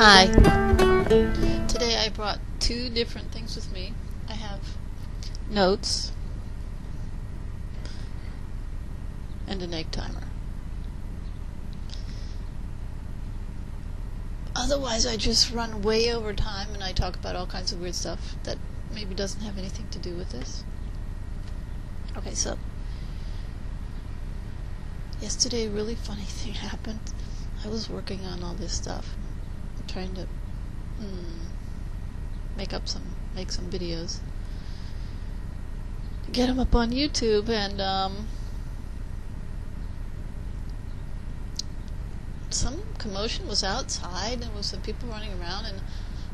Hi. Today I brought two different things with me. I have notes and an egg timer. Otherwise I just run way over time and I talk about all kinds of weird stuff that maybe doesn't have anything to do with this. Okay, so yesterday a really funny thing happened. I was working on all this stuff, trying to make some videos, get them up on YouTube, and some commotion was outside, and there was some people running around, and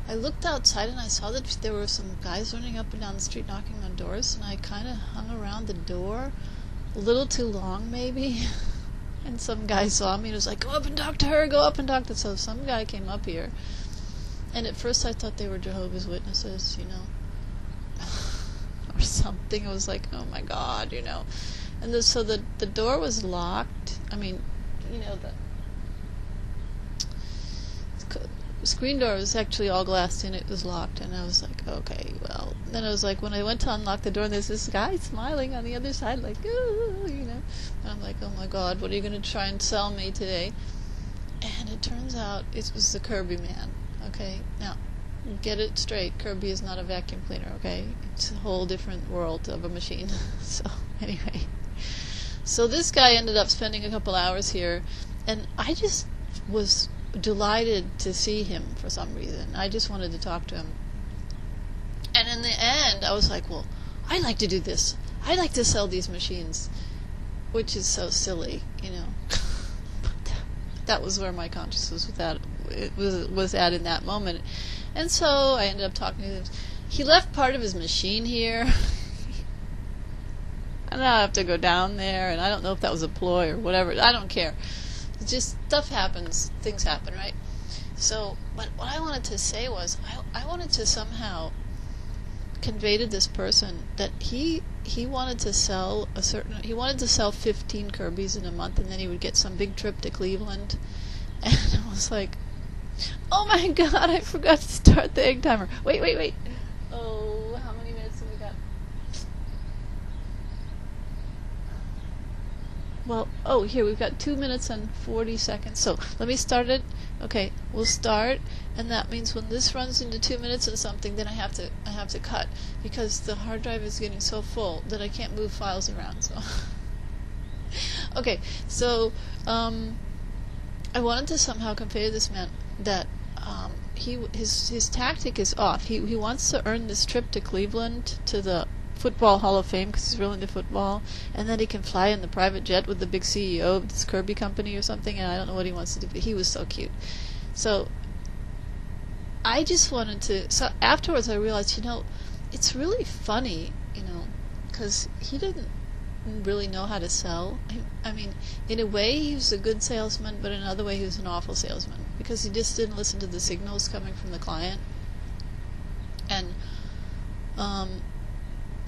I looked outside and I saw that there were some guys running up and down the street knocking on doors, and I kind of hung around the door a little too long maybe. And some guy saw me and was like, go up and talk to her, go up and talk to her. So some guy came up here, and at first I thought they were Jehovah's Witnesses, or something. It was like, oh my God, And so the door was locked. I mean, the screen door was actually all glassed in. It was locked, and I was like, okay, well. Then I was like, when I went to unlock the door, and there's this guy smiling on the other side, like, ooh, And I'm like, oh my God, what are you going to try and sell me today? And it turns out it was the Kirby man. Okay, now get it straight. Kirby is not a vacuum cleaner. Okay, it's a whole different world of a machine. So anyway, so this guy ended up spending a couple hours here, and I just was delighted to see him for some reason. I just wanted to talk to him. And in the end, I was like, well, I like to do this. I like to sell these machines, which is so silly, But that was where my consciousness was at in that moment. And so I ended up talking to him. He left part of his machine here. And I have to go down there, and I don't know if that was a ploy or whatever. I don't care. It's just stuff happens, things happen, right? So, but what I wanted to say was, I wanted to somehow convey to this person that he wanted to sell he wanted to sell 15 Kirbys in a month, and then he would get some big trip to Cleveland. And I was like, oh my God, I forgot to start the egg timer. Wait. Oh, how many minutes have we got? Well, here, we've got 2 minutes and 40 seconds. So let me start it. Okay, we'll start, and that means when this runs into 2 minutes and something, then I have to cut, because the hard drive is getting so full that I can't move files around. So okay, so I wanted to somehow convey to this man that his tactic is off. He wants to earn this trip to Cleveland to the Football Hall of Fame, because he's really into football, and then he can fly in the private jet with the big CEO of this Kirby company or something, and I don't know what he wants to do, but he was so cute. So I just wanted to, so afterwards I realized, it's really funny, because he didn't really know how to sell. I mean, in a way he was a good salesman, but in another way he was an awful salesman, because he just didn't listen to the signals coming from the client. And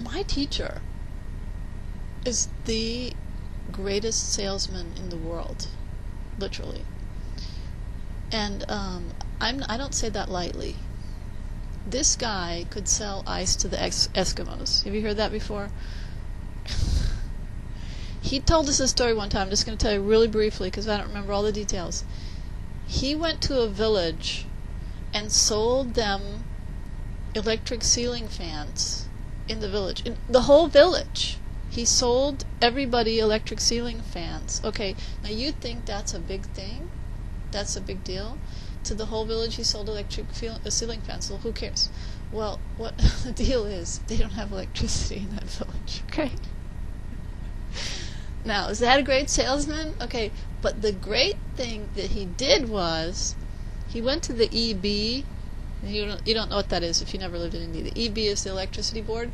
my teacher is the greatest salesman in the world, literally. And I don't say that lightly. This guy could sell ice to the Eskimos. Have you heard that before? He told us a story one time. I'm just going to tell you really briefly, because I don't remember all the details. He went to a village and sold them electric ceiling fans in the village. In the whole village. He sold everybody electric ceiling fans. Okay, now you think that's a big thing? That's a big deal? To the whole village he sold electric ceiling fans. Well, who cares? Well, what the deal is, they don't have electricity in that village, okay? Now, is that a great salesman? Okay, but the great thing that he did was, he went to the EB You don't know what that is if you never lived in India. The EB is the electricity board.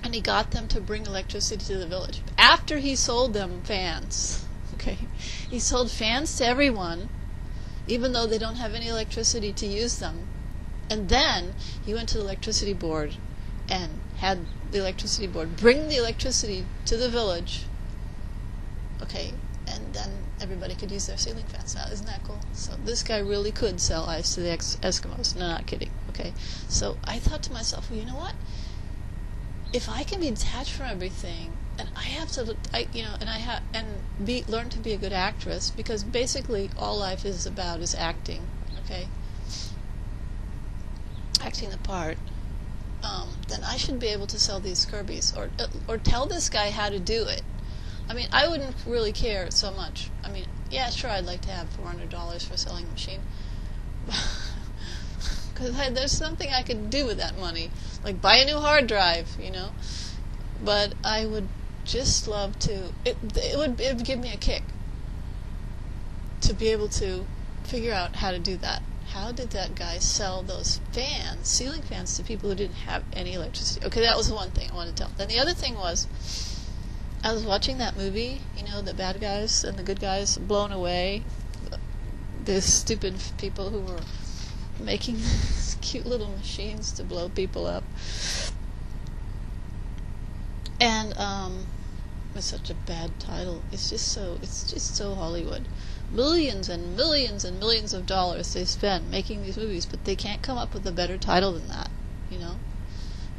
And he got them to bring electricity to the village. After he sold them fans. Okay. He sold fans to everyone, even though they don't have any electricity to use them. And then he went to the electricity board and had the electricity board bring the electricity to the village. Okay. And then everybody could use their ceiling fans now. Isn't that cool? So this guy really could sell ice to the Eskimos. No, not kidding. Okay. So I thought to myself, well, you know what? If I can be detached from everything, and I have to, learn to be a good actress, because basically all life is about is acting, okay, acting the part. Then I should be able to sell these Kirby's, or tell this guy how to do it. I mean, I wouldn't really care so much. I mean, yeah, sure, I'd like to have $400 for selling a machine. Because there's something I could do with that money, like buy a new hard drive, you know. But I would just love to. It would give me a kick to be able to figure out how to do that. How did that guy sell those fans, ceiling fans, to people who didn't have any electricity? Okay, that was the one thing I wanted to tell. Then the other thing was, I was watching that movie, you know, the bad guys and the good guys blown away. These stupid people who were making these cute little machines to blow people up. And it's such a bad title. It's just so Hollywood. Millions and millions and millions of dollars they spend making these movies, but they can't come up with a better title than that, you know.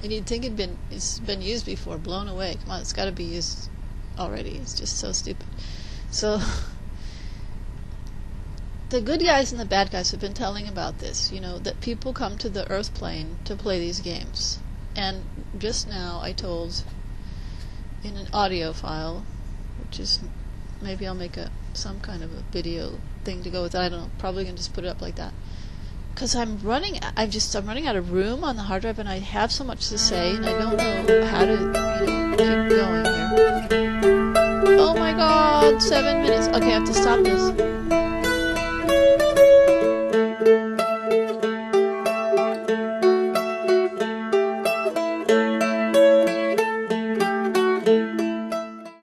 And you'd think it's been used before, blown away. Come on, it's got to be used already. It's just so stupid. So the good guys and the bad guys have been telling about this, you know, that people come to the Earth plane to play these games. And just now I told in an audio file, which is, maybe I'll make some kind of a video thing to go with it. I don't know. Probably gonna just put it up like that. Because I'm running out of room on the hard drive, and I have so much to say, and I don't know how to, you know, keep going here. Oh my God, 7 minutes. Okay, I have to stop this.